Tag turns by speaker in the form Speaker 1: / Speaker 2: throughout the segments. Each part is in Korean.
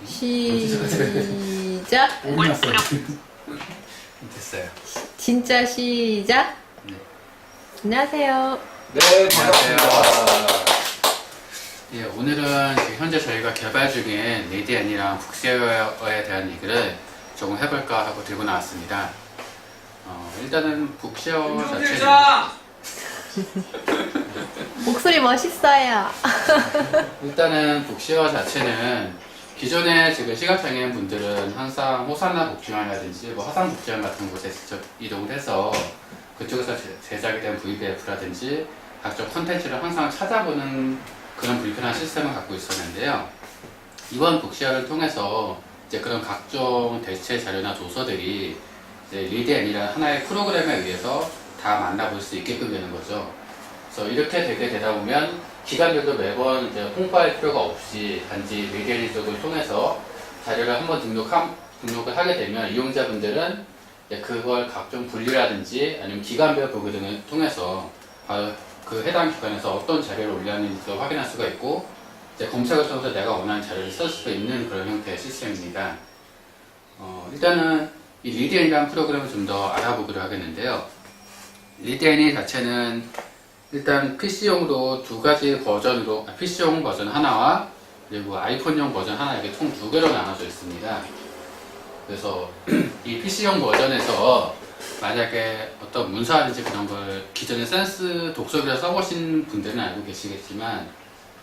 Speaker 1: 시작.
Speaker 2: 올렸어요. 됐어요.
Speaker 1: 진짜 시작.
Speaker 2: 네.
Speaker 1: 안녕하세요.
Speaker 3: 네, 반갑습니다.
Speaker 2: 예, 오늘은 지금 현재 저희가 개발 중인 리드앤이랑 북쉐어에 대한 얘기를 조금 해볼까 하고 들고 나왔습니다. 일단은 북쉐어 자체는
Speaker 1: 목소리 멋있어요.
Speaker 2: 일단은 북쉐어 자체는 기존에 지금 시각장애인 분들은 항상 호산나 복지관이라든지 뭐 화상 복지관 같은 곳에 직접 이동을 해서 그쪽에서 제작이 된 VBF라든지 각종 컨텐츠를 항상 찾아보는 그런 불편한 시스템을 갖고 있었는데요. 이번 북쉐어를 통해서 이제 그런 각종 대체 자료나 도서들이 이제 리드앤이라는 하나의 프로그램에 의해서 다 만나볼 수 있게끔 되는 거죠. 그래서 이렇게 되게 되다 보면 기관들도 매번 이제 홍보할 필요가 없이 단지 리드앤이 쪽을 통해서 자료를 한번 등록을 하게 되면 이용자분들은 이제 그걸 각종 분리라든지 아니면 기관별 보기 등을 통해서 그 해당 기관에서 어떤 자료를 올렸는지도 확인할 수가 있고 이제 검색을 통해서 내가 원하는 자료를 쓸 수 있는 그런 형태의 시스템입니다. 일단은 이 리드앤이라는 프로그램을 좀 더 알아보기로 하겠는데요. 리드앤이 자체는 일단 PC용으로 두 가지 버전으로 PC용 버전 하나와 그리고 아이폰용 버전 하나 이렇게 총 두 개로 나눠져 있습니다. 그래서 이 PC용 버전에서 만약에 어떤 문서라든지 그런 걸 기존에 센스 독서기를 써보신 분들은 알고 계시겠지만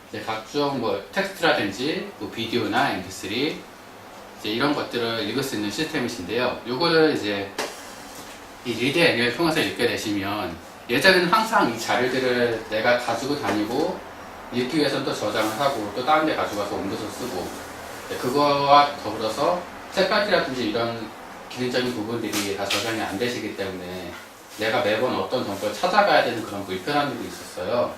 Speaker 2: 이제 각종 뭐 텍스트라든지 뭐 비디오나 MP3 이제 이런 것들을 읽을 수 있는 시스템이신데요. 요거를 이제 이 리드앤을 통해서 읽게 되시면 예전에는 항상 이 자료들을 내가 가지고 다니고 읽기 위해서는 또 저장을 하고 또 다른 데 가져가서 옮겨서 쓰고 그거와 더불어서 색깔이라든지 이런 기능적인 부분들이 다 저장이 안 되시기 때문에 내가 매번 어떤 정보를 찾아가야 되는 그런 불편함들이 있었어요.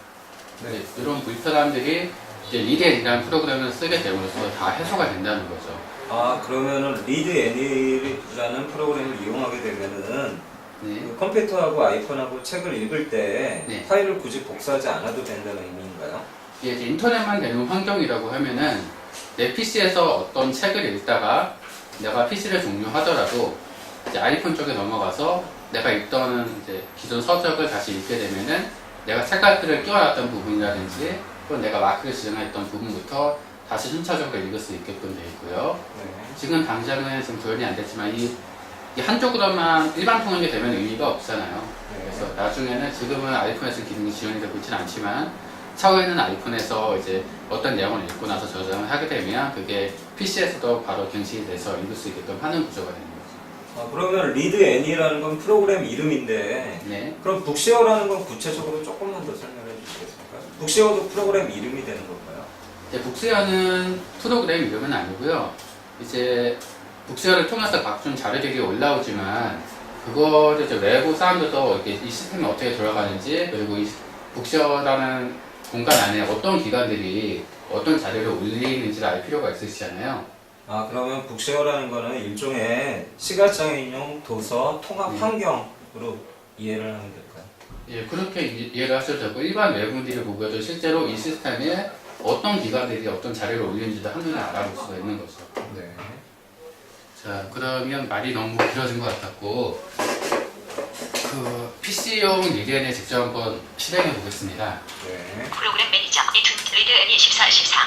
Speaker 2: 네. 이런 불편함들이 이제 리드앤이라는 프로그램을 쓰게 됨으로써 다 해소가 된다는 거죠.
Speaker 3: 아, 그러면은 리드앤이라는 프로그램을 이용하게 되면은
Speaker 2: 네.
Speaker 3: 그 컴퓨터하고 아이폰하고 책을 읽을 때
Speaker 2: 네.
Speaker 3: 파일을 굳이 복사하지 않아도 된다는 의미인가요?
Speaker 2: 이게 이제 인터넷만 되는 환경이라고 하면은 내 PC에서 어떤 책을 읽다가 내가 PC를 종료하더라도 이제 아이폰 쪽에 넘어가서 내가 읽던 이제 기존 서적을 다시 읽게 되면은 내가 책갈피를 끼워놨던 부분이라든지 또는 내가 마크를 지정했던 부분부터 다시 순차적으로 읽을 수 있게끔 되어 있고요.
Speaker 3: 네.
Speaker 2: 지금 당장은 지금 구현이 안 됐지만 이 한쪽으로만 일반 통역이 되면 의미가 없잖아요.
Speaker 3: 네.
Speaker 2: 그래서 나중에는 지금은 아이폰에서 기능이 지원이 되고 있지는 않지만 차후에는 아이폰에서 이제 어떤 내용을 읽고 나서 저장을 하게 되면 그게 PC에서도 바로 갱신이 돼서 읽을 수 있게끔 하는 구조가 되는 거죠.
Speaker 3: 아, 그러면 리드앤이라는 건 프로그램 이름인데
Speaker 2: 네.
Speaker 3: 그럼 북쉐어라는 건 구체적으로 조금만 더 설명해 주시겠습니까? 북쉐어도 프로그램 이름이 되는 건가요?
Speaker 2: 이제 북쉐어는 프로그램 이름은 아니고요. 이제 북쉐어를 통해서 각종 자료들이 올라오지만 그거를 이제 외부 사람들도 이렇게 이 시스템이 어떻게 돌아가는지 그리고 이 북쉐어라는 공간 안에 어떤 기관들이 어떤 자료를 올리는지를 알 필요가 있으시잖아요.
Speaker 3: 아, 그러면 북쉐어라는 거는 일종의 시각장애인용 도서 통합
Speaker 2: 네.
Speaker 3: 환경으로 이해를 하면 될까요?
Speaker 2: 예, 그렇게 이해를 하셔도 되고 일반 외국인들이 보고도 실제로 이 시스템에 어떤 기관들이 어떤 자료를 올리는지도 한눈에 알아볼 수가 있는 거죠.
Speaker 3: 네.
Speaker 2: 자, 그러면 말이 너무 길어진 것 같았고 그 PC용 리드앤을 직접 한번 실행해 보겠습니다.
Speaker 3: 네.
Speaker 4: 프로그램 매니저 리드앤이 1414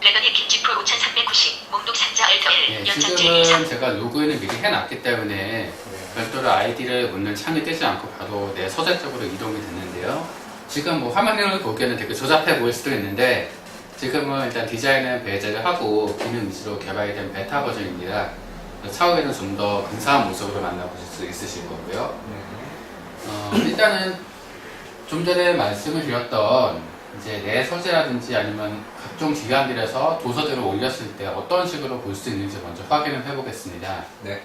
Speaker 4: 레더니 김지프 5390 목록 상자 알터 1
Speaker 2: 예,
Speaker 4: 연장줄
Speaker 2: 지금은
Speaker 4: 23
Speaker 2: 제가 로그인을 미리 해놨기 때문에 별도로 아이디를 묻는 창이 뜨지 않고 바로 내 서재 쪽으로 이동이 됐는데요. 지금 뭐 화면을 보기에는 되게 조잡해 보일 수도 있는데 지금은 일단 디자인은 배제를 하고 기능 위주로 개발이 된 베타 버전입니다. 차후에는 좀 더 근사한 모습으로 만나보실 수 있으실 거고요. 일단은 좀 전에 말씀을 드렸던 이제 내 서재라든지 아니면 각종 기관들에서 도서들을 올렸을 때 어떤 식으로 볼 수 있는지 먼저 확인을 해보겠습니다.
Speaker 3: 네.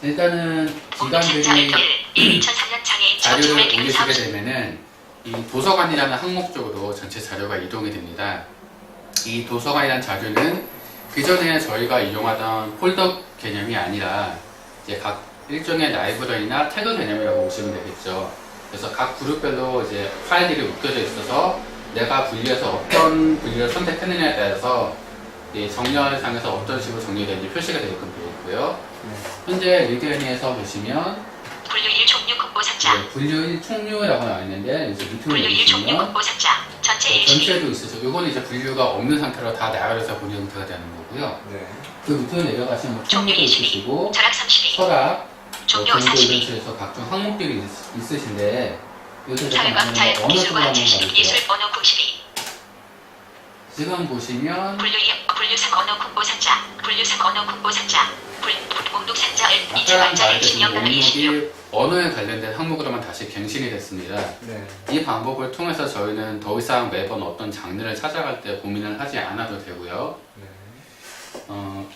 Speaker 2: 일단은
Speaker 4: 목록 상자
Speaker 2: 기관들이
Speaker 4: 알터 1 2003년 장애인
Speaker 2: 자료를
Speaker 4: 전투
Speaker 2: 올리시게 되면은 이 도서관이라는 항목 쪽으로 전체 자료가 이동이 됩니다. 이 도서관이라는 자료는 기존에 저희가 이용하던 폴더 개념이 아니라 이제 각 일종의 라이브러리나 태그 개념이라고 보시면 되겠죠. 그래서 각 그룹별로 이제 파일들이 묶여져 있어서 내가 분리해서 어떤 분리를 선택했느냐에 따라서 이 정렬상에서 어떤 식으로 정리되는지 표시가 되게끔 되어 있고요.
Speaker 3: 네.
Speaker 2: 현재 리드앤에서 보시면
Speaker 4: 분류 1 총류 공보 삭자.
Speaker 2: 네, 분류 1 총류라고 나와 있는데 이제 밑으로
Speaker 4: 분류 1 총류
Speaker 2: 내리시면
Speaker 4: 공보 삭자. 전체 1 12.
Speaker 2: 전체도 있어서 이거는 이제 분류가 없는 상태로 다 나열해서 보는 형태가 되는 거고요.
Speaker 3: 네.
Speaker 2: 그 밑으로 내려가시면 뭐
Speaker 4: 종류
Speaker 2: 총류도
Speaker 4: 22.
Speaker 2: 있으시고
Speaker 4: 절약 32.
Speaker 2: 철학,
Speaker 4: 종료
Speaker 2: 경고 이런
Speaker 4: 42.
Speaker 2: 식에서 각종 항목들이 있으신데 여기서
Speaker 4: 자율과학 자율
Speaker 2: 어느 쪽으로
Speaker 4: 기술과
Speaker 2: 한번
Speaker 4: 제시
Speaker 2: 가볼게요.
Speaker 4: 기술 언어 92.
Speaker 2: 지금 보시면
Speaker 4: 분류 2 분류 3 언어 공보 삭자. 분류 3 언어 공보 삭자. 목록 삭자 2차
Speaker 2: 아까랑
Speaker 4: 발자
Speaker 2: 말했던
Speaker 4: 16 26.
Speaker 2: 목록이 언어에 관련된 항목으로만 다시 갱신이 됐습니다.
Speaker 3: 네.
Speaker 2: 이 방법을 통해서 저희는 더 이상 매번 어떤 장르를 찾아갈 때 고민을 하지 않아도 되고요.
Speaker 3: 네.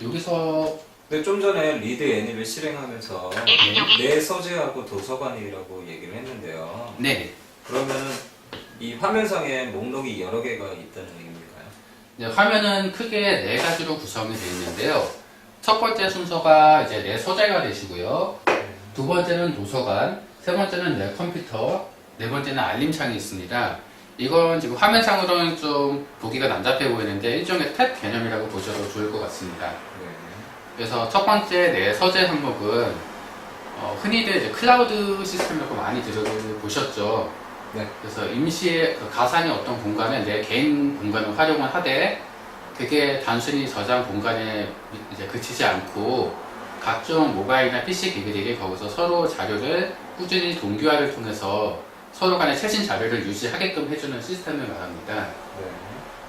Speaker 2: 여기서
Speaker 3: 근데 좀 전에 리드 애니를 실행하면서
Speaker 4: 일행용이
Speaker 3: 내 서재하고 도서관이라고 얘기를 했는데요.
Speaker 2: 네,
Speaker 3: 그러면은 이 화면상에 목록이 여러 개가 있다는 의미인가요?
Speaker 2: 이제 화면은 크게 네 가지로 구성이 되어 있는데요. 첫 번째 순서가 이제 내 서재가 되시고요. 두 번째는 도서관, 세 번째는 내 컴퓨터, 네 번째는 알림창이 있습니다. 이건 지금 화면상으로는 좀 보기가 난잡해 보이는데 일종의 탭 개념이라고 보셔도 좋을 것 같습니다.
Speaker 3: 네.
Speaker 2: 그래서 첫 번째 내 서재 항목은 흔히들 이제 클라우드 시스템이라고 많이 들어보셨죠.
Speaker 3: 네.
Speaker 2: 그래서 임시의 그 가상의 어떤 공간을 내 개인 공간을 활용을 하되 그게 단순히 저장 공간에 이제 그치지 않고 각종 모바일이나 PC 기기들이 거기서 서로 자료를 꾸준히 동기화를 통해서 서로 간의 최신 자료를 유지하게끔 해주는 시스템을 말합니다.
Speaker 3: 네.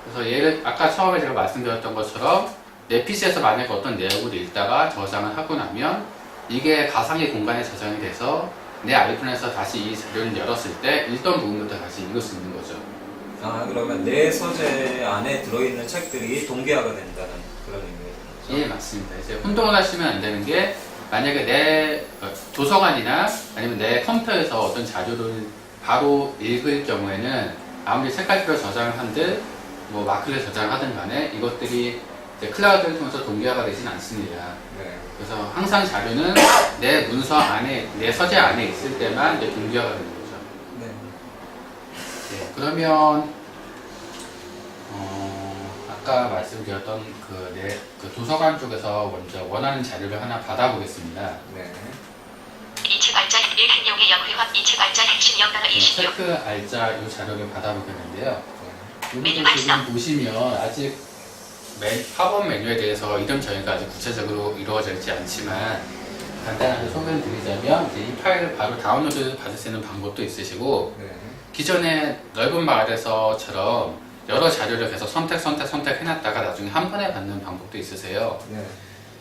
Speaker 2: 그래서 예를 아까 처음에 제가 말씀드렸던 것처럼 내 PC에서 만약에 어떤 내용을 읽다가 저장을 하고 나면 이게 가상의 공간에 저장이 돼서 내 아이폰에서 다시 이 자료를 열었을 때 읽던 부분부터 다시 읽을 수 있는 거죠.
Speaker 3: 아, 그러면 내 서재 안에 들어있는 책들이 동기화가 된다는 그런 의미죠?
Speaker 2: 예, 맞습니다. 이제 혼동을 하시면 안 되는 게 만약에 내 도서관이나 아니면 내 컴퓨터에서 어떤 자료를 바로 읽을 경우에는 아무리 책갈피로 저장을 한들 뭐 마크를 저장하든 간에 이것들이 이제 클라우드를 통해서 동기화가 되진 않습니다.
Speaker 3: 네.
Speaker 2: 그래서 항상 자료는 내 문서 안에, 내 서재 안에 있을 때만 이제 동기화가 되는 거죠.
Speaker 3: 네.
Speaker 2: 네, 그러면 아까 말씀드렸던 그 도서관 쪽에서 먼저 원하는 자료를 하나 받아보겠습니다.
Speaker 3: 네.
Speaker 4: 2층 알짜 1행용의 영회화 2층 알짜 핵심 영단어 26.
Speaker 2: 체크 알짜 이 자료를 받아보겠는데요.
Speaker 4: 메뉴
Speaker 2: 여기서 지금
Speaker 4: 활성.
Speaker 2: 보시면 아직 팝업 메뉴에 대해서 이름 정의가 아직 구체적으로 이루어져 있지 않지만 간단하게 소개를 드리자면 이제 이 파일을 바로 다운로드 받을 수 있는 방법도 있으시고
Speaker 3: 네.
Speaker 2: 기존의 넓은 마을에서처럼 여러 자료를 계속 선택 해놨다가 나중에 한 번에 받는 방법도 있으세요.
Speaker 3: 네.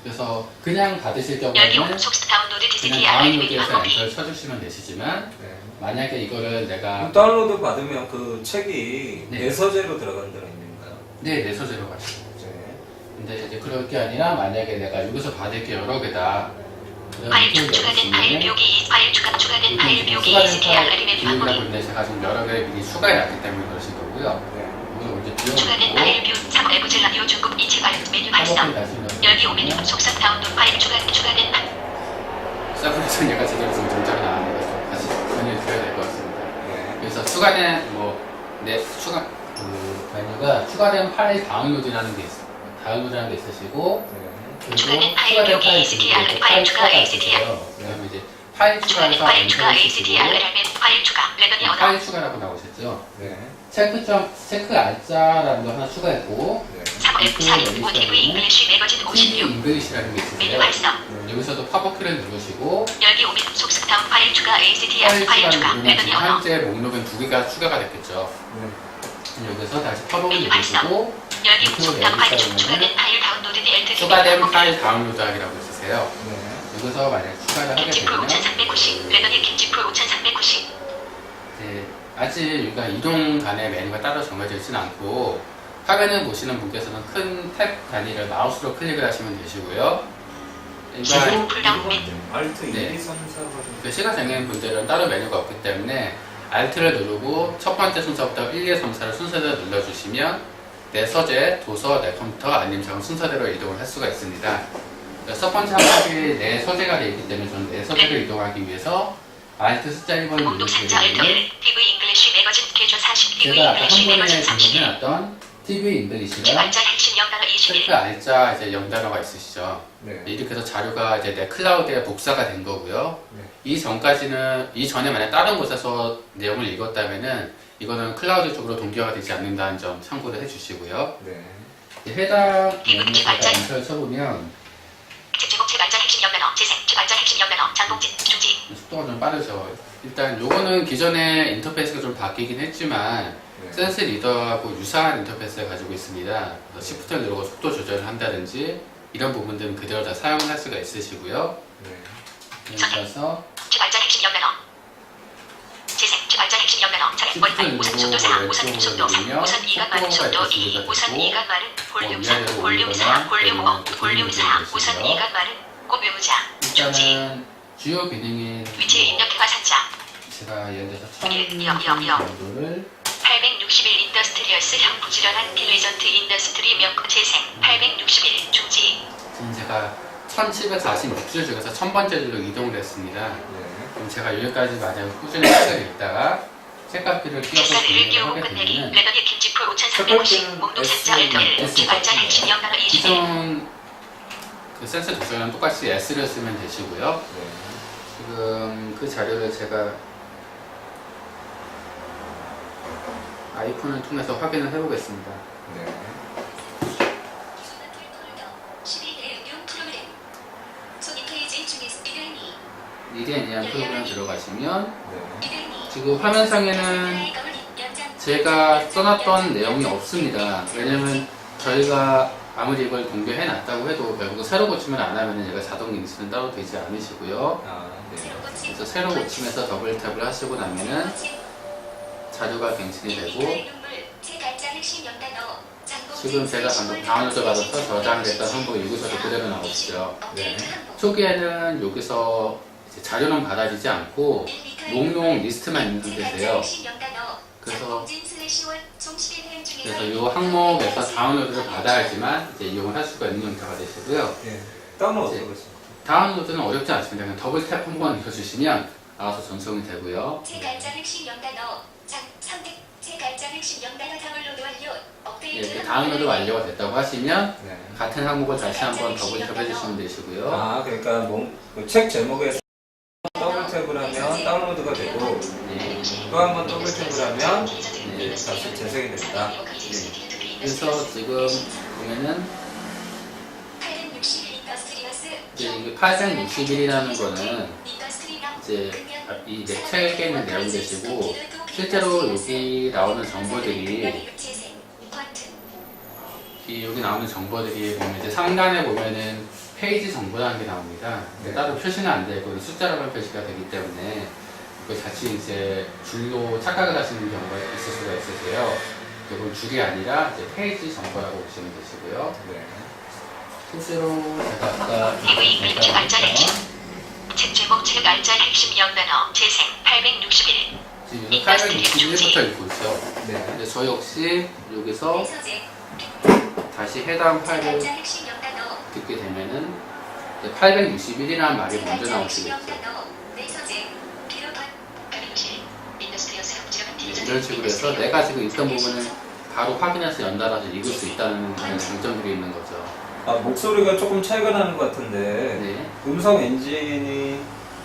Speaker 2: 그래서 그냥 받으실
Speaker 4: 열기
Speaker 2: 경우에는
Speaker 4: 오픈 속스 다운로드
Speaker 2: 그냥
Speaker 4: DCT 알림 메뉴
Speaker 2: 다운로드에서
Speaker 4: 방법이.
Speaker 2: 엔터를 쳐주시면 되시지만
Speaker 3: 네.
Speaker 2: 만약에 이거를 내가
Speaker 3: 그럼 다운로드 받으면 그 책이
Speaker 2: 네.
Speaker 3: 내 서재로 들어간다는 의미인가요?
Speaker 2: 내 소재로 가시고
Speaker 3: 네.
Speaker 2: 근데 이제 그럴 게 아니라 만약에 내가 여기서 받을 게 여러 개다
Speaker 4: 파일 추가된 파일 묘기 파일 추가된 파일 묘기 ECTR 알림 메뉴
Speaker 2: 비율이라고
Speaker 4: 방법이.
Speaker 2: 있는데 제가 지금 여러 개를 미리 추가해놨기 때문에 그러신 거고요.
Speaker 3: 네.
Speaker 2: 이걸 이제
Speaker 4: 추가된
Speaker 2: 비워놓고
Speaker 4: 파일 뷰 3 에브젤 라디오 중국 2층 알림 메뉴 활성. 열기 5메뉴 속삭 다운로드 파일 추가된 파일.
Speaker 2: 서브에서 얘가 제대로 지금 정착이 나왔는 것좀 다시 설명을 드려야 될 것 같습니다.
Speaker 3: 네.
Speaker 2: 그래서 추가된 그 메뉴가 추가된 파일 다운로드라는 게 있어요. 다운로드라는 게 있으시고
Speaker 3: 네.
Speaker 2: 그리고
Speaker 4: 추가된 파일 묘기 ACTR 파일 추가 ACTR.
Speaker 2: 그다음에 이제 파일
Speaker 4: 추가된
Speaker 2: 추가에서
Speaker 4: 파일 추가
Speaker 2: 엔터를
Speaker 4: ACTR
Speaker 2: 치시고
Speaker 4: 알림 파일 추가 레더니 언어.
Speaker 2: 파일 추가라고 나오셨죠.
Speaker 3: 네.
Speaker 2: 체크 알짜라는 거 하나 추가했고
Speaker 3: 네.
Speaker 4: 3 F4 1 TV 잉글리시 매거진
Speaker 2: TV
Speaker 4: 56
Speaker 2: 잉글리시라는 게
Speaker 4: 메뉴
Speaker 2: 있으세요.
Speaker 4: 활성.
Speaker 2: 여기서도 팝업키를 누르시고
Speaker 4: 열기 5메뉴 속삭 다운 파일 추가 ACTR
Speaker 2: 파일
Speaker 4: 파일 추가
Speaker 2: 추가를 누르면
Speaker 4: 레더니
Speaker 2: 지금
Speaker 4: 언어.
Speaker 2: 현재 목록은 2개가 추가가 됐겠죠.
Speaker 3: 네.
Speaker 2: 여기서 다시 팝업을
Speaker 4: 메뉴 활성.
Speaker 2: 누르시고
Speaker 4: 열기
Speaker 2: 밑으로
Speaker 4: 속삭 다운 파일
Speaker 2: 내리시다
Speaker 4: 추가된 파일 다운로드 LT
Speaker 2: 추가된 파일 다운로드하기라고 있으세요.
Speaker 3: 네.
Speaker 2: 여기서 만약 추가를 하게
Speaker 4: 김치풀
Speaker 2: 되면
Speaker 4: 5390 레더니 김치풀 5390.
Speaker 2: 이제 아직 여기가 이동 간의 메뉴가 따로 정해져 있지는 않고 화면을 보시는 분께서는 큰 탭 단위를 마우스로 클릭을 하시면 되시고요. 일반
Speaker 4: 지금 풀다운 메뉴.
Speaker 3: 알트 1,
Speaker 2: 네.
Speaker 3: 2, 3, 4가
Speaker 2: 그 시각장애인 분들은 따로 메뉴가 없기 때문에 Alt를 누르고 첫 번째 순서부터 1, 2, 3, 4를 순서대로 눌러주시면 내 서재, 도서, 내 컴퓨터, 알림창 순서대로 이동을 할 수가 있습니다. 첫 번째 항목이 내 서재가 되어 있기 때문에 저는 내 서재를 이동하기 위해서 Alt 숫자 1번을
Speaker 4: 목록
Speaker 2: 누르시게
Speaker 4: 삭제
Speaker 2: 되면
Speaker 4: LT TV 잉글리시 매거진 개조 40 TV
Speaker 2: 제가 아까 한
Speaker 4: 잉글리시
Speaker 2: 번에
Speaker 4: 매거진 32.
Speaker 2: 정리해놨던 TV 잉글리시랑
Speaker 4: 알짜 핵심 영단어 21.
Speaker 2: 셀프 알짜 이제 영단어가 있으시죠.
Speaker 3: 네.
Speaker 2: 이렇게 해서 자료가 이제 내 클라우드에 복사가 된 거고요.
Speaker 3: 네.
Speaker 2: 이전에 만약 다른 곳에서 내용을 읽었다면은 이거는 클라우드 쪽으로 동기화가 되지 않는다는 점 참고를 해주시고요.
Speaker 3: 네.
Speaker 2: 해당 내용을 제가 엔터를 쳐보면
Speaker 4: 제목 알짜 핵심 영단어 재생 알짜 핵심 영단어 장봉진 중지.
Speaker 2: 속도가 좀 빠르죠. 일단 요거는 기존에 인터페이스가 좀 바뀌긴 했지만
Speaker 3: 네.
Speaker 2: 센스 리더하고 유사한 인터페이스를 가지고 있습니다. 시프트 누르고 속도 조절을 한다든지 이런 부분들은 그대로 다 사용을 할 수가 있으시고요.
Speaker 3: 네.
Speaker 2: 그래서
Speaker 4: 알짜 핵심 영단어 재생 알짜 핵심 영단어 차례
Speaker 2: 시프트
Speaker 4: 원파이 우선 속도 4 우선 속도 3 우선 2가 빠른 속도 2 우선 2가 빠른 볼륨 3 볼륨 4 볼륨 5 볼륨 4 우선 2가 빠른 고묘자 중지
Speaker 2: 일단은 주요 기능인
Speaker 4: 위치에 입력해가 산자
Speaker 2: 제가 예를 들어서
Speaker 4: 1000 정도를 861 인더스트리얼스형 부지런한 딜리전트 인더스트리 명 재생 861 중지
Speaker 2: 지금 제가 1746줄 중에서 1000번째 줄로 이동을 했습니다.
Speaker 3: 네.
Speaker 2: 그럼 제가 여기까지 만약 꾸준히 책을 읽다가 책깎이를 끼워서
Speaker 4: 뱃살을
Speaker 2: 진행을
Speaker 4: 끼우고
Speaker 2: 하게
Speaker 4: 끝내기
Speaker 2: 되면
Speaker 4: 레더니 김치풀 5350 목록 산자 일터일 알짜 핵심 영단어 21
Speaker 2: 기존 그 센서 조절은 똑같이 S를 쓰면 되시고요.
Speaker 3: 네.
Speaker 2: 지금 그 자료를 제가 아이폰을 통해서 확인을 해보겠습니다.
Speaker 3: 네.
Speaker 4: 12대 응용 프로그램 손이 페이지 중에서 이다니
Speaker 2: 리디앤이한 프로그램 들어가시면
Speaker 3: 네.
Speaker 4: 이다니
Speaker 2: 지금 화면상에는 제가 써놨던 내용이 없습니다. 왜냐면 저희가 아무리 이걸 공개해 놨다고 해도 결국 새로 고침을 안 하면 얘가 자동 링스는 따로 되지 않으시고요.
Speaker 3: 아, 네.
Speaker 2: 그래서 새로 고침해서 더블 탭을 하시고 나면은 자료가 갱신이 되고 지금 제가 방금 다운로드 받아서 저장됐던 항목 여기서도 그대로 나오시죠.
Speaker 3: 네.
Speaker 2: 초기에는 여기서 이제 자료는 받아지지 않고 목록 리스트만 있는 상태세요. 그래서 이 항목에서 다운로드를 받아야지만 이제 이용을 할 수가 있는 형태가 되시고요.
Speaker 3: 네. 다운로드
Speaker 2: 이제
Speaker 3: 어떻습니까?
Speaker 2: 다운로드는 어렵지 않습니다. 그냥 더블 탭 한 번 눌러주시면 알아서 전송이 되고요.
Speaker 4: 제갈자 핵심 영단어 선택 제갈자 핵심 영단어 다운로드 완료
Speaker 2: 예,
Speaker 4: 업데이트
Speaker 2: 이렇게 다운로드 완료가 됐다고 하시면
Speaker 3: 네.
Speaker 2: 같은 항목을 다시 한번 더블 탭 해주시면 되시고요.
Speaker 3: 아, 그러니까 그 책 제목에 더블 탭을 하면 다운로드가 되고
Speaker 2: 네.
Speaker 3: 또 한 번 더블 탭을 하면
Speaker 2: 네.
Speaker 3: 다시 재생이 된다.
Speaker 2: 그래서 지금 보면은 이제 이게 861이라는 거는 이제 이 내 책에 있는 내용이시고 실제로 여기 나오는 정보들이 여기 나오는 정보들이 보면 이제 상단에 보면은 페이지 정보라는 게 나옵니다. 근데
Speaker 3: 네.
Speaker 2: 따로 표시는 안 되고 숫자로만 표시가 되기 때문에 그 자칫 이제 줄로 착각을 하시는 경우가 있을 수가 있으세요. 그건 줄이 아니라 이제 페이지 정보라고 보시면 되시고요.
Speaker 3: 네.
Speaker 2: 실제로 제가 아까
Speaker 4: 책 제목 책 알짜 핵심 영단어 재생 861
Speaker 2: 지금 여기서 861부터 읽고 있죠.
Speaker 3: 네.
Speaker 2: 근데 저 역시 여기서 다시 해당 파일을 듣게 되면은 861이라는 말이 먼저 나오시겠죠. 이런 식으로 해서 내가 지금 읽던 부분을 바로 확인해서 연달아서 읽을 수 있다는 그런 장점들이 있는 거죠.
Speaker 3: 아, 목소리가 조금 차이가 나는 것 같은데
Speaker 2: 네.
Speaker 3: 음성 엔진이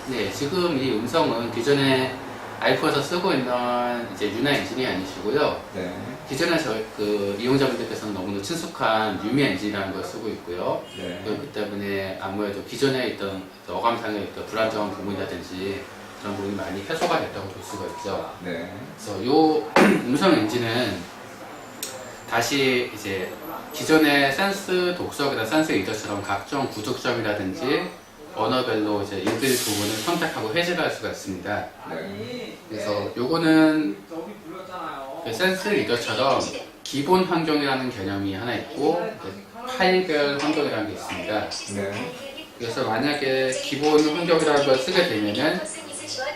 Speaker 2: 네, 지금 이 음성은 기존에 아이폰에서 쓰고 있는 이제 유나 엔진이 아니시고요.
Speaker 3: 네.
Speaker 2: 기존에 그 이용자분들께서는 너무나 친숙한 유미 엔진이라는 걸 쓰고 있고요.
Speaker 3: 네.
Speaker 2: 그렇기 때문에 아무래도 기존에 있던 어감상의 어떤 불안정한 부분이라든지 그런 부분이 많이 해소가 됐다고 볼 수가 있죠.
Speaker 3: 네.
Speaker 2: 그래서 이 음성 엔진은 다시 이제 기존의 센스 독서기나 센스 리더처럼 각종 구독점이라든지 언어별로 이제 읽을 부분을 선택하고 해제를 할 수가 있습니다.
Speaker 3: 네.
Speaker 2: 그래서 요거는 그 센스 리더처럼 기본 환경이라는 개념이 하나 있고 파일별 환경이라는 게 있습니다.
Speaker 3: 네.
Speaker 2: 그래서 만약에 기본 환경이라는 걸 쓰게 되면은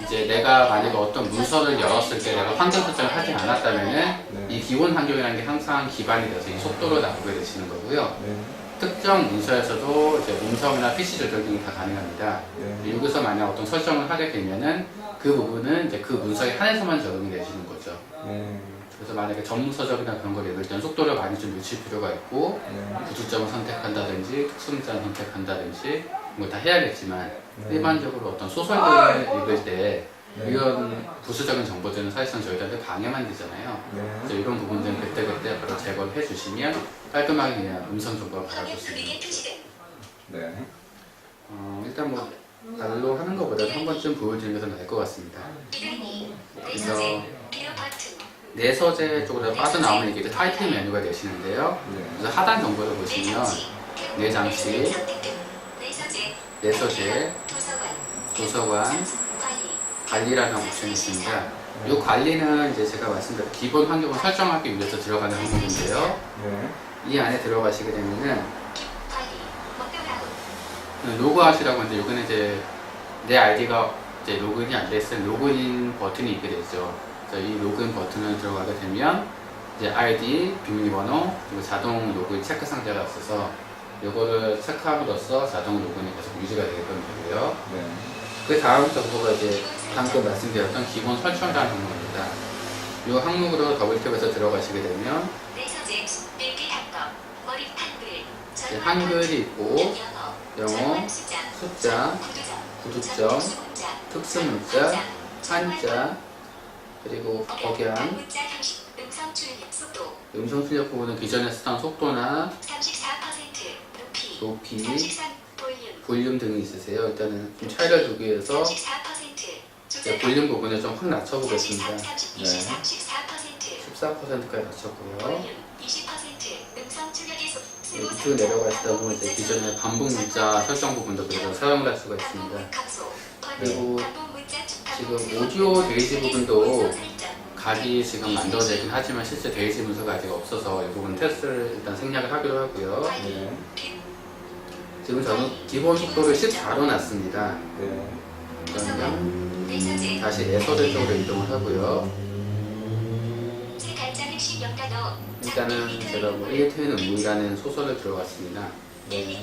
Speaker 2: 이제 내가 만약에 어떤 문서를 열었을 때 내가 환경 설정을 하지 않았다면은
Speaker 3: 네.
Speaker 2: 이 기본 환경이라는 게 항상 기반이 돼서 이 속도로 나오게 되시는 거고요.
Speaker 3: 네.
Speaker 2: 특정 문서에서도 이제 음성이나 PC 조절 등이 다 가능합니다.
Speaker 3: 네.
Speaker 2: 여기서 만약 어떤 설정을 하게 되면은 그 부분은 이제 그 문서에 한해서만 적용이 되시는 거죠.
Speaker 3: 네.
Speaker 2: 그래서 만약에 전문 서적이나 그런 걸 읽을 때는 속도를 많이 좀 늦출 필요가 있고
Speaker 3: 네.
Speaker 2: 구두점을 선택한다든지 특수문자를 선택한다든지 뭐 다 해야겠지만
Speaker 3: 네.
Speaker 2: 일반적으로 어떤 소설을 읽을 때
Speaker 3: 네.
Speaker 2: 이런 부수적인 정보들은 사실상 저희들한테 방해만 되잖아요.
Speaker 3: 네.
Speaker 2: 그래서 이런 부분들은 그때그때 바로 제거를 해주시면 깔끔하게 그냥 음성 정보를 받아볼 수 있는 거죠.
Speaker 3: 네.
Speaker 2: 일단 뭐 말로 하는 것보다는 한 번쯤 보여드리는 게 더 나을 것 같습니다. 그래서 내서재 쪽으로 빠져나오면 이게 타이틀 메뉴가 되시는데요.
Speaker 3: 네.
Speaker 2: 그래서 하단 정보를 보시면 내장치, 내서재, 도서관, 관리라는 옵션이 있습니다. 이 관리는 이제 제가 말씀드린 기본 환경을 설정하기 위해서 들어가는 항목인데요.
Speaker 3: 네.
Speaker 2: 이 안에 들어가시게 되면은 로그아웃이라고 하는데 여기는 이제 내 아이디가 이제 로그인이 안 됐을 로그인 버튼이 있게 되죠. 그래서 이 로그인 버튼을 들어가게 되면 이제 아이디, 비밀번호, 그리고 자동 로그인 체크 상자가 있어서 이거를 체크함으로써 자동 로그인이 계속 유지가 되게끔 되고요.
Speaker 3: 네.
Speaker 2: 그 다음 정보가 이제 방금 말씀드렸던 기본 설정이라는 항목입니다. 이 항목으로 더블탭에서 들어가시게 되면 이제 한글이 있고 영어, 숫자, 구두점, 특수문자, 한자, 그리고 억양, 음성 출력 부분은 기존에 쓰던 속도나 높이, 볼륨 등이 있으세요. 일단은 좀 차이를 두기 위해서 이제 볼륨 부분을 좀 확 낮춰보겠습니다.
Speaker 3: 네.
Speaker 2: 14%까지 낮췄고요. 밑으로 내려가시다 보면 이제 기존의 반복 문자 설정 부분도 그래서 사용을 할 수가 있습니다. 그리고 지금 오디오 데이지 부분도 각이 지금 만들어지긴 하지만 실제 데이지 문서가 아직 없어서 이 부분 테스트를 일단 생략을 하기로 하고요.
Speaker 3: 네.
Speaker 2: 지금 저는 기본 속도를 14로 놨습니다.
Speaker 3: 네.
Speaker 2: 그러면 다시 내서재 쪽으로 이동을 하고요. 일단은 제가 뭐 1리터의 눈물이라는 소설을 들어갔습니다.
Speaker 3: 네.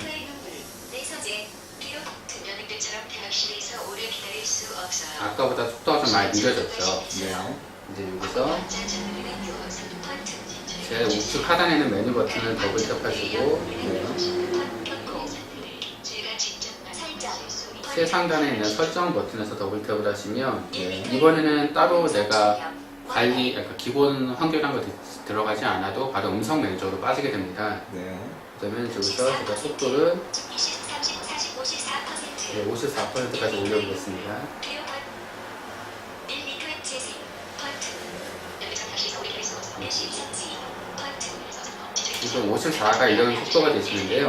Speaker 2: 아까보다 속도가 좀 많이 느려졌죠.
Speaker 3: 네.
Speaker 2: 이제 여기서 제 우측 하단에 있는 메뉴 버튼을 더블 탭하시고 최상단에 있는 설정 버튼에서 더블 탭을 하시면 이번에는 따로 내가 관리, 그러니까 기본 환경이란 거 들어가지 않아도 바로 음성 메뉴로 빠지게 됩니다.
Speaker 3: 네.
Speaker 2: 그러면 여기서 제가 속도를 54%까지 올려보겠습니다. 지금 54가 이런 속도가 되시는데요.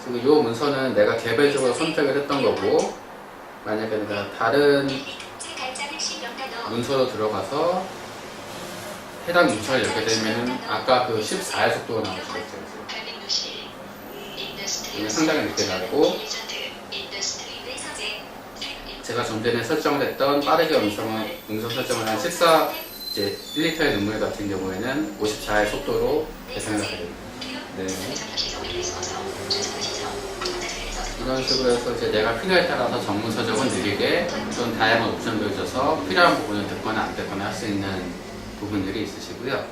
Speaker 2: 지금 이 문서는 내가 개별적으로 선택을 했던 거고, 만약에 내가 다른 문서로 들어가서 해당 문서를 열게 되면 아까 그 14의 속도가 나오시겠죠. 이게 상당히 늦게 나고, 제가 좀 전에 설정을 했던 빠르게 음성 설정을 한 14, 이제 1리터의 눈물 같은 경우에는 54의 속도로 계산을 하게 됩니다.
Speaker 3: 네.
Speaker 2: 이런 식으로 해서 이제 내가 필요에 따라서 전문 서적은 느리게 또는 다양한 옵션을 줘서 필요한 부분을 듣거나 안 듣거나 할 수 있는 부분들이 있으시고요.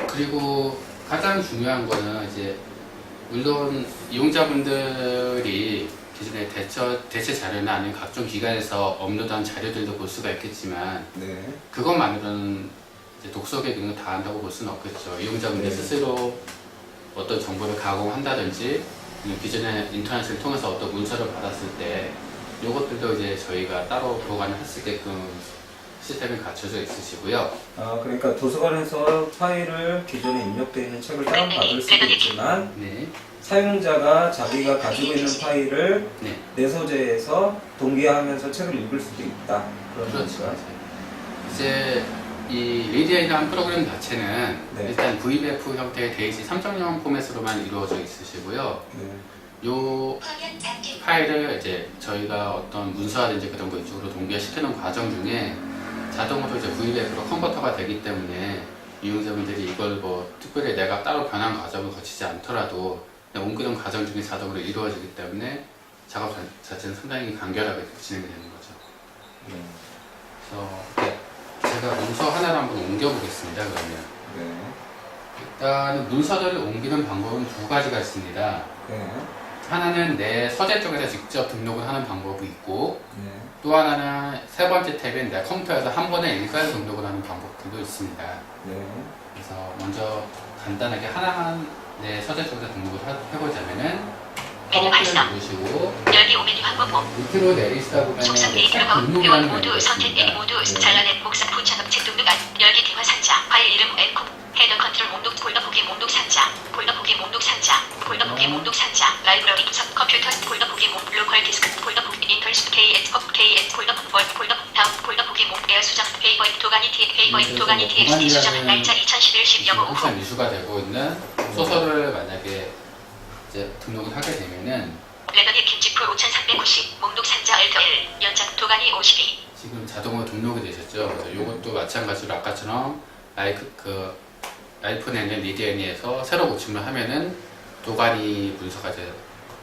Speaker 2: 그리고 가장 중요한 거는 이제 물론 이용자분들이 기존에 대체 자료나 아니면 각종 기관에서 업로드한 자료들도 볼 수가 있겠지만
Speaker 3: 네.
Speaker 2: 그것만으로는 이제 독서계 기능을 다 한다고 볼 수는 없겠죠. 이용자분들
Speaker 3: 네.
Speaker 2: 스스로 어떤 정보를 가공한다든지 기존에 인터넷을 통해서 어떤 문서를 받았을 때 이것들도 이제 저희가 따로 보관을 할 수 있게끔 시스템이 갖춰져 있으시고요.
Speaker 3: 아, 그러니까 도서관에서 파일을 기존에 입력되어 있는 책을 다운받을 수도 있지만
Speaker 2: 네.
Speaker 3: 사용자가 자기가 가지고 있는 파일을
Speaker 2: 네.
Speaker 3: 내서재에서 동기화하면서 책을 읽을 수도 있다. 그런
Speaker 2: 그렇죠.
Speaker 3: 건가요?
Speaker 2: 이제 이 리디에이라는 프로그램 자체는
Speaker 3: 네.
Speaker 2: 일단 VBF 형태의 데이지 3.0 포맷으로만 이루어져 있으시고요.
Speaker 3: 네.
Speaker 2: 요 파일을 이제 저희가 어떤 문서라든지 그런 거 이쪽으로 동기화시키는 과정 중에 자동으로 이제 VBF로 컨버터가 되기 때문에 이용자분들이 이걸 뭐 특별히 내가 따로 변환 과정을 거치지 않더라도 그냥 옮기는 과정 중에 자동으로 이루어지기 때문에 작업 자체는 상당히 간결하게 진행이 되는 거죠.
Speaker 3: 네.
Speaker 2: 그래서 이렇게 제가 문서 하나를 한번 옮겨보겠습니다. 그러면
Speaker 3: 네.
Speaker 2: 일단 문서를 옮기는 방법은 두 가지가 있습니다.
Speaker 3: 네.
Speaker 2: 하나는 내 서재 쪽에서 직접 등록을 하는 방법이 있고,
Speaker 3: 네.
Speaker 2: 또 하나는 세 번째 탭인 내 컴퓨터에서 한 번에 일괄 등록을 하는 방법들도 있습니다.
Speaker 3: 네.
Speaker 2: 그래서 먼저 간단하게 하나만 내 서재 쪽에서 등록을 해보자면은
Speaker 4: 메뉴 활성.
Speaker 2: 누르시고
Speaker 4: 열기 5메뉴 항목모.
Speaker 2: 밑으로 내리시다 보면
Speaker 4: 속성
Speaker 2: 책
Speaker 4: 데이터 가운
Speaker 2: 등록이라는
Speaker 4: 회원 모두
Speaker 2: 메뉴가
Speaker 4: 선택 앱
Speaker 2: 있습니다.
Speaker 4: 모두
Speaker 3: 네.
Speaker 4: 잘라낸 목상 부착업 책 등록 안 열기 대화 상자 파일 이름 앤콤 헤더 컨트롤 목록 폴더 보기 목록 상자 폴더 보기 목록 상자 폴더 보기 목록 상자 라이브러리 섭 컴퓨터 폴더 보기 목록 로컬 디스크 폴더 보기 인터스 KS 폴더 월 폴더 다음 폴더 보기 목록 에어 수정 페이버 도가니 TXT 수정 날짜 2011 10 영어 오후
Speaker 2: 한참 이슈가 되고 있는 소설을 만약에 이제 등록을 하게 되면은
Speaker 4: 레더니 김치풀 5390 목록 상자 Alt 1 연장 도가니 52
Speaker 2: 지금 자동으로 등록이 되셨죠. 그래서 이것도 마찬가지로 아까처럼 아이폰에는 리디애니에서 새로 고침을 하면은 도가니 문서가 이제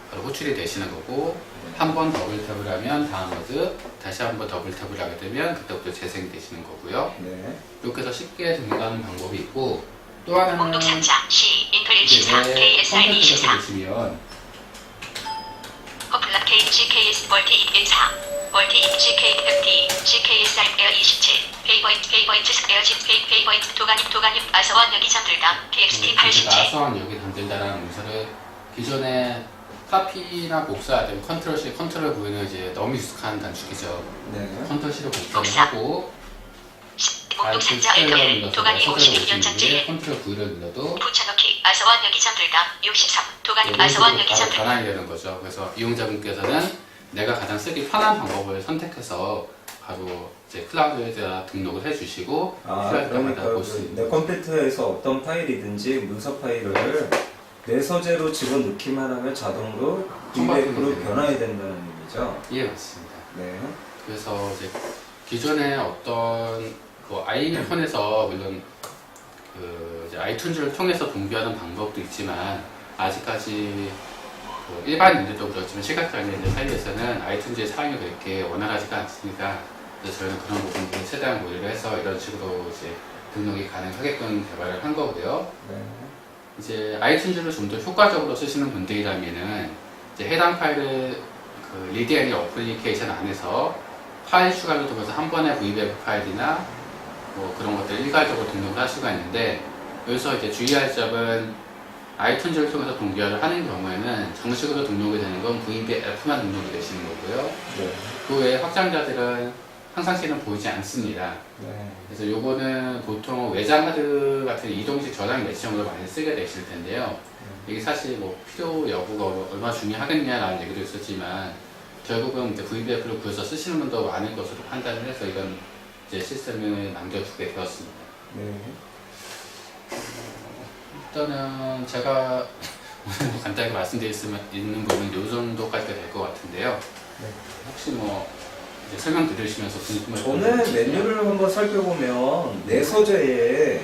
Speaker 2: 바로 호출이 되시는 거고, 한 번 더블 탭을 하면 다운로드, 다시 한 번 더블 탭을 하게 되면 그때부터 재생이 되시는 거고요.
Speaker 3: 네.
Speaker 2: 이렇게 해서 쉽게 등록하는 방법이 있고, 또 하나는
Speaker 4: 목록 상자 C 인터 114
Speaker 2: 이제
Speaker 4: KSI
Speaker 2: 컴퓨터에서
Speaker 4: 24
Speaker 2: 보시면
Speaker 4: 커플라 GKS 멀티 14 멀티 GKFT GKSR 에어 27 페이버인트 페이버인트 도가니 아서원 여기 잠들다 TXT 87
Speaker 2: 나서원 여기 잠들다라는 문서를 기존에 카피나 복사하던 컨트롤 C, 컨트롤 V는 이제 너무 익숙한 단축이죠.
Speaker 3: 네.
Speaker 2: 컨트롤 C로 복사를
Speaker 4: 복사.
Speaker 2: 하고
Speaker 4: 목록 상자 L1 도가니 52 연장지 1
Speaker 2: 컨트롤 V를 눌러도
Speaker 4: 붙여넣기 아서원 여기 잠들다 63 도가니 아서원 여기
Speaker 2: 바로
Speaker 4: 잠들다
Speaker 2: 전환이 되는 거죠. 그래서 이용자분께서는 내가 가장 쓰기 편한 방법을 선택해서 바로 이제 클라우드에다 등록을 해주시고 필요할 때마다 볼 수 있는
Speaker 3: 내 컴퓨터에서 어떤 파일이든지 문서 파일을 내 서재로 집어넣기만 하면 자동으로 PDF로 변화해야 된다는 얘기죠.
Speaker 2: 예, 맞습니다.
Speaker 3: 네.
Speaker 2: 그래서 이제 기존에 어떤 그 아이폰에서 물론 그 이제 아이튠즈를 통해서 동기하는 방법도 있지만 아직까지 그 일반인들도 그렇지만 시각장애인들 사이에서는 아이튠즈의 사용이 그렇게 원활하지가 않습니다. 그래서 저희는 그런 부분들을 최대한 고려를 해서 이런 식으로 이제 등록이 가능하게끔 개발을 한 거고요.
Speaker 3: 네.
Speaker 2: 이제 아이튠즈를 좀 더 효과적으로 쓰시는 분들이라면은 이제 해당 파일을 그 리디애니 어플리케이션 안에서 파일 추가를 통해서 한 번에 VBF 파일이나 뭐 그런 것들 일괄적으로 등록을 할 수가 있는데, 여기서 이제 주의할 점은 아이튠즈를 통해서 동기화를 하는 경우에는 정식으로 등록이 되는 건 VBF만 등록이 되시는 거고요.
Speaker 3: 네.
Speaker 2: 그 외에 확장자들은 항상시는 보이지 않습니다.
Speaker 3: 네.
Speaker 2: 그래서 요거는 보통 외장 하드 같은 이동식 저장 매치용으로 많이 쓰게 되실 텐데요. 이게 사실 뭐 필요 여부가 얼마나 중요하겠냐라는 얘기도 있었지만 결국은 이제 VBF를 구해서 쓰시는 분도 많을 것으로 판단을 해서 이런 이제 시스템을 남겨두게 되었습니다.
Speaker 3: 네.
Speaker 2: 일단은 제가 오늘 간단하게 말씀드릴 수 있는 부분은 요 정도까지 될 것 같은데요.
Speaker 3: 네.
Speaker 2: 혹시 뭐 이제 설명 들으시면서 궁금한
Speaker 3: 저는 메뉴를 한번 살펴보면 내 서재에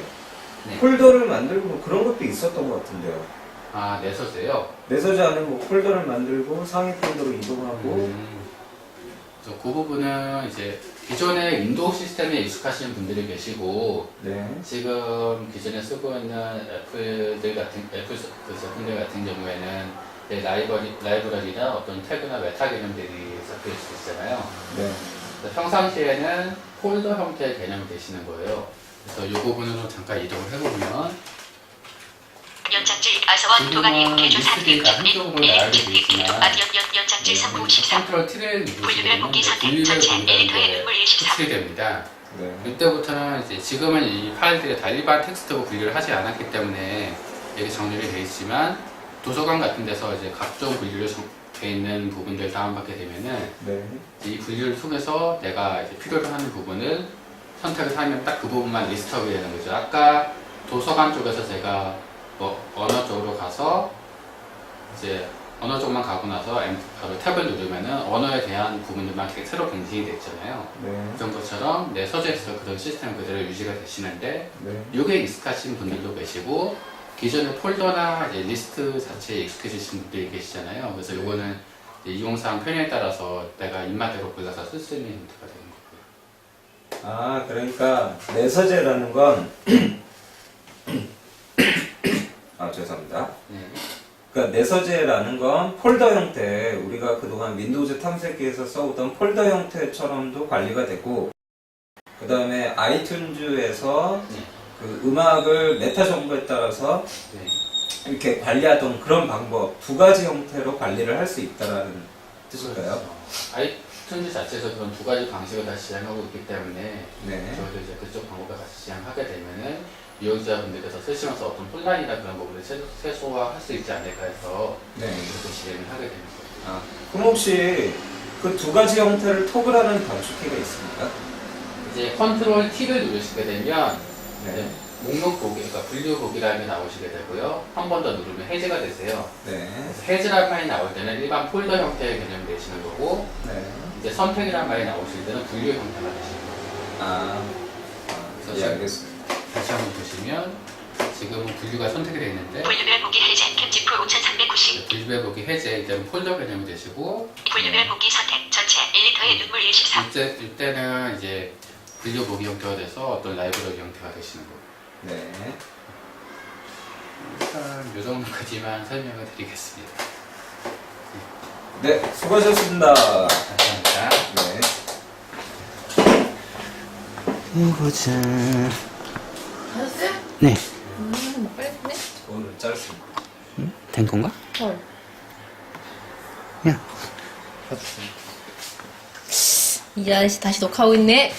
Speaker 2: 네.
Speaker 3: 폴더를 만들고 뭐 그런 것도 있었던 것 같은데요.
Speaker 2: 아, 내 서재요?
Speaker 3: 내 서재 안에 뭐 폴더를 만들고 상위 폴더로 이동하고
Speaker 2: 그래서 그 부분은 이제 기존의 윈도우 시스템에 익숙하신 분들이 계시고
Speaker 3: 네.
Speaker 2: 지금 기존에 쓰고 있는 애플 제품들 같은 경우에는 라이브러리나 어떤 태그나 메타 개념들이 섞여 있잖아요.
Speaker 3: 네.
Speaker 2: 그래서 평상시에는 폴더 형태의 개념이 되시는 거예요. 그래서 이 부분으로 잠깐 이동을 해보면
Speaker 4: 연장지 아서원 도가니
Speaker 2: 지금은
Speaker 4: 개조 3
Speaker 2: 리스트가 한쪽으로 나열이 되어 있지만
Speaker 4: 연장지 3914
Speaker 2: 컨트롤 T를
Speaker 4: 분류별 복귀 선택
Speaker 2: 분류별
Speaker 4: 전체
Speaker 2: 복귀가
Speaker 4: 에디터의
Speaker 2: 이제
Speaker 4: 눈물 24
Speaker 2: 호출이 됩니다.
Speaker 3: 네.
Speaker 2: 이때부터는 이제 지금은 이 파일들이 다 일반 텍스트로 분류를 하지 않았기 때문에 여기 정렬이 되어 있지만 도서관 같은 데서 이제 각종 분류로 되어 있는 부분들 다운받게 되면은
Speaker 3: 네.
Speaker 2: 이 분류를 통해서 내가 이제 필요로 하는 부분을 선택을 하면 딱 그 부분만 리스트하게 되는 거죠. 아까 도서관 쪽에서 제가 뭐 언어 쪽으로 가서 이제 언어 쪽만 가고 나서 바로 탭을 누르면은 언어에 대한 부분들만 새로更新이 됐잖아요.
Speaker 3: 네.
Speaker 2: 그런 것처럼 내 서재에서 그런 시스템 그대로 유지가 되시는데
Speaker 3: 네.
Speaker 2: 이게 익숙하신 분들도 계시고 기존의 폴더나 이제 리스트 자체에 익숙해지신 분들이 계시잖아요. 그래서 이거는 이용사항 편의에 따라서 내가 입맛대로 골라서 쓸 수 있는 형태가 되는 거고요.
Speaker 3: 아, 그러니까 내서재라는 건 아, 죄송합니다.
Speaker 2: 네.
Speaker 3: 그러니까 내서재라는 건 폴더 형태, 우리가 그동안 윈도우즈 탐색기에서 써오던 폴더 형태처럼도 관리가 되고, 그 다음에 아이튠즈에서
Speaker 2: 네.
Speaker 3: 그 음악을 메타 정보에 따라서
Speaker 2: 네.
Speaker 3: 이렇게 관리하던 그런 방법 두 가지 형태로 관리를 할 수 있다라는 뜻일까요?
Speaker 2: 아이튠즈 자체에서 그런 두 가지 방식을 다 지향하고 있기 때문에
Speaker 3: 네.
Speaker 2: 저희도 이제 그쪽 방법을 같이 지향하게 되면은 이용자분들께서 쓰시면서 어떤 혼란이나 그런 부분을 최소화할 수 있지 않을까 해서
Speaker 3: 네.
Speaker 2: 그렇게 진행을 하게 되는 거예요.
Speaker 3: 아, 그럼 혹시 그 두 가지 형태를 토글하는 단축키가 있습니까?
Speaker 2: 이제 컨트롤 T를 누르시게 되면
Speaker 3: 네.
Speaker 2: 이제 목록 보기, 그러니까 분류 보기라는 게 나오시게 되고요. 한 번 더 누르면 해제가 되세요.
Speaker 3: 네.
Speaker 2: 그래서 해제라는 말이 나올 때는 일반 폴더 형태의 개념이 되시는 거고,
Speaker 3: 네.
Speaker 2: 이제 선택이라는 말이 나오실 때는 분류 형태가 되시는 거예요.
Speaker 3: 예, 알겠습니다.
Speaker 2: 다시 한번 보시면 지금은 분류가 선택이 되어 있는데
Speaker 4: 분류별 보기 해제 캠지풀 5390
Speaker 2: 분류별 보기 해제 이제는 폴더 개념이 되시고,
Speaker 4: 분류별 보기 선택 전체 1리터의 눈물 13
Speaker 2: 이때는 이제 분류 보기 형태가 돼서 어떤 라이브러리 형태가 되시는 거예요.
Speaker 3: 네.
Speaker 2: 일단 이 정도까지만 설명을 드리겠습니다.
Speaker 3: 네, 수고하셨습니다.
Speaker 2: 감사합니다.
Speaker 3: 네.
Speaker 5: 보자.
Speaker 1: 하셨어요?
Speaker 5: 네.
Speaker 1: 빨리 했네.
Speaker 3: 오늘 짧습니다.
Speaker 5: 된 건가?
Speaker 1: 헐.
Speaker 5: 야.
Speaker 1: 이 아저씨 다시 녹화하고 있네.